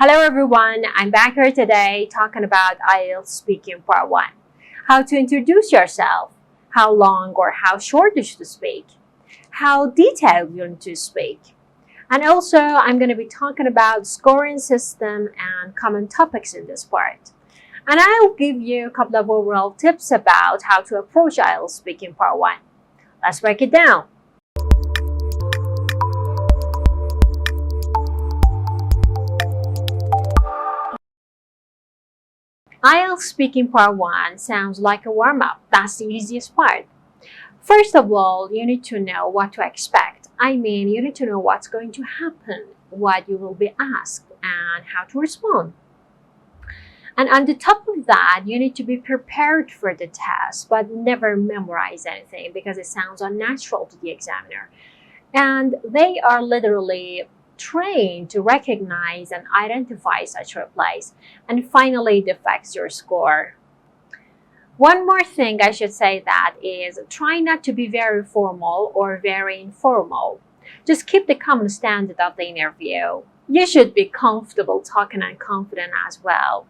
Hello everyone, I'm back here today talking about IELTS Speaking Part 1. How to introduce yourself, how long or how short you should speak, how detailed you need to speak. And also, I'm going to be talking about scoring system and common topics in this part. And I'll give you a couple of overall tips about how to approach IELTS Speaking Part 1. Let's break it down. IELTS Speaking Part 1 sounds like a warm-up. That's the easiest part. First of all, you need to know what to expect. You need to know what's going to happen, what you will be asked, and how to respond. And on the top of that, you need to be prepared for the test, but never memorize anything because it sounds unnatural to the examiner. And they are literally trained to recognize and identify such replies, and finally it affects your score. One more thing I should say that is try not to be very formal or very informal. Just keep the common standard of the interview. You should be comfortable talking and confident as well.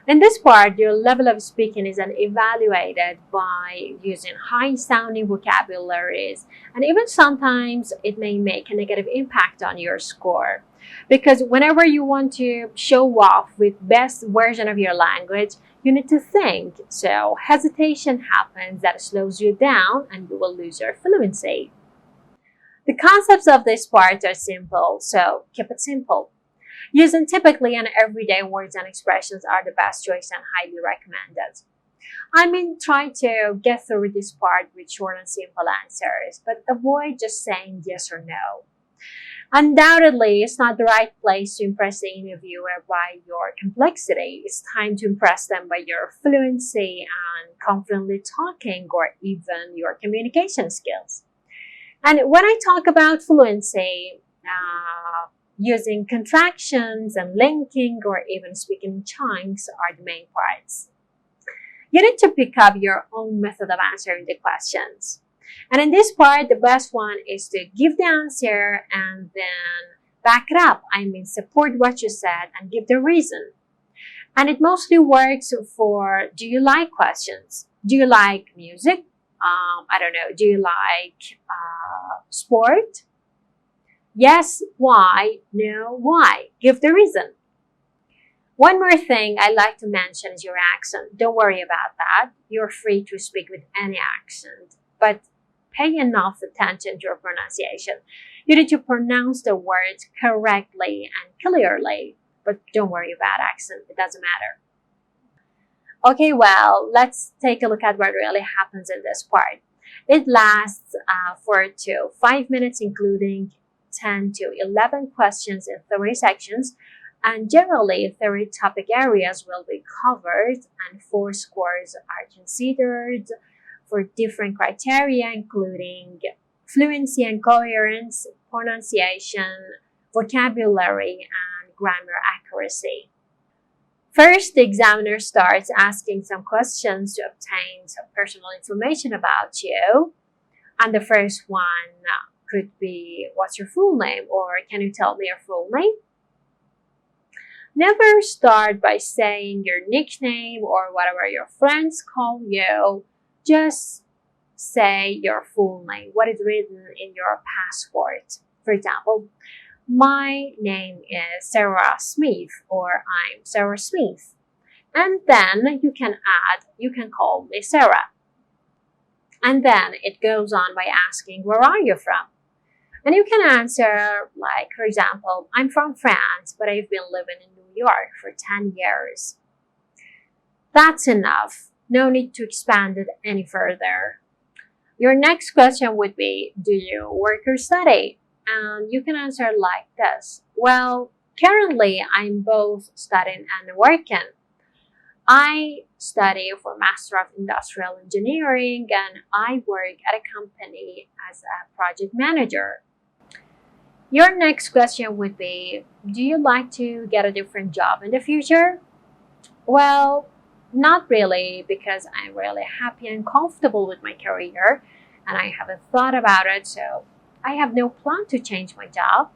In this part, your level of speaking is evaluated by using high-sounding vocabularies, and even sometimes it may make a negative impact on your score. Because whenever you want to show off with best version of your language, you need to think. So hesitation happens that slows you down and you will lose your fluency. The concepts of this part are simple, so keep it simple. Using typically and everyday words and expressions are the best choice and highly recommended. Try to get through this part with short and simple answers, but avoid just saying yes or no. Undoubtedly, it's not the right place to impress the interviewer by your complexity. It's time to impress them by your fluency and confidently talking, or even your communication skills. And when I talk about fluency, using contractions and linking or even speaking in chunks are the main parts. You need to pick up your own method of answering the questions. And in this part, the best one is to give the answer and then back it up. Support what you said and give the reason. And it mostly works for, do you like questions? Do you like music? Do you like sport? Yes, why? No, why? Give the reason. One more thing I'd like to mention is your accent. Don't worry about that. You're free to speak with any accent, but pay enough attention to your pronunciation. You need to pronounce the words correctly and clearly, but don't worry about accent. It doesn't matter. Okay, well, let's take a look at what really happens in this part. It lasts 4 to 5 minutes, including 10 to 11 questions in 3 sections, and generally 3 topic areas will be covered and 4 scores are considered for different criteria, including fluency and coherence, pronunciation, vocabulary, and grammar accuracy. First, the examiner starts asking some questions to obtain some personal information about you, and the first one could be, what's your full name? Or can you tell me your full name? Never start by saying your nickname or whatever your friends call you. Just say your full name, what is written in your passport. For example, my name is Sarah Smith, or I'm Sarah Smith. And then you can add, you can call me Sarah. And then it goes on by asking, where are you from? And you can answer, like, for example, I'm from France, but I've been living in New York for 10 years. That's enough. No need to expand it any further. Your next question would be, do you work or study? And you can answer like this. Well, currently I'm both studying and working. I study for Master of Industrial Engineering and I work at a company as a project manager. Your next question would be, do you like to get a different job in the future? Well, not really, because I'm really happy and comfortable with my career and I haven't thought about it, so I have no plan to change my job.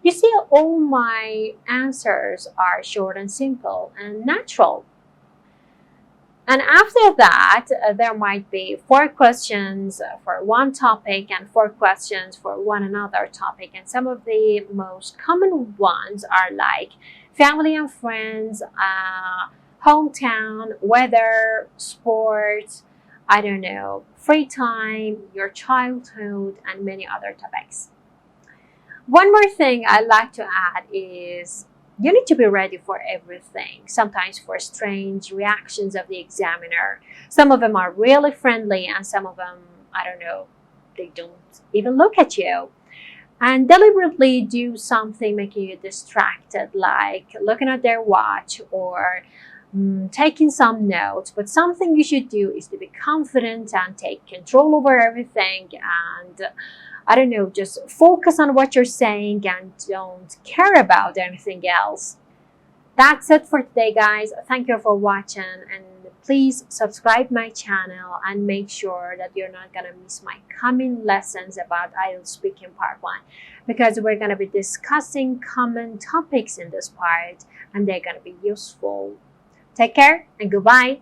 You see, all my answers are short and simple and natural. And after that, there might be 4 questions for one topic and 4 questions for one another topic. And some of the most common ones are like family and friends, hometown, weather, sports, I don't know, free time, your childhood, and many other topics. One more thing I'd like to add is you need to be ready for everything, sometimes for strange reactions of the examiner. Some of them are really friendly, and some of them, I don't know, they don't even look at you. And deliberately do something making you distracted, like looking at their watch or taking some notes. But something you should do is to be confident and take control over everything, and I don't know, just focus on what you're saying and don't care about anything else. That's it for today, guys. Thank you for watching, and please subscribe my channel and make sure that you're not gonna miss my coming lessons about IELTS Speaking Part 1, because we're gonna be discussing common topics in this part and they're gonna be useful. Take care and goodbye.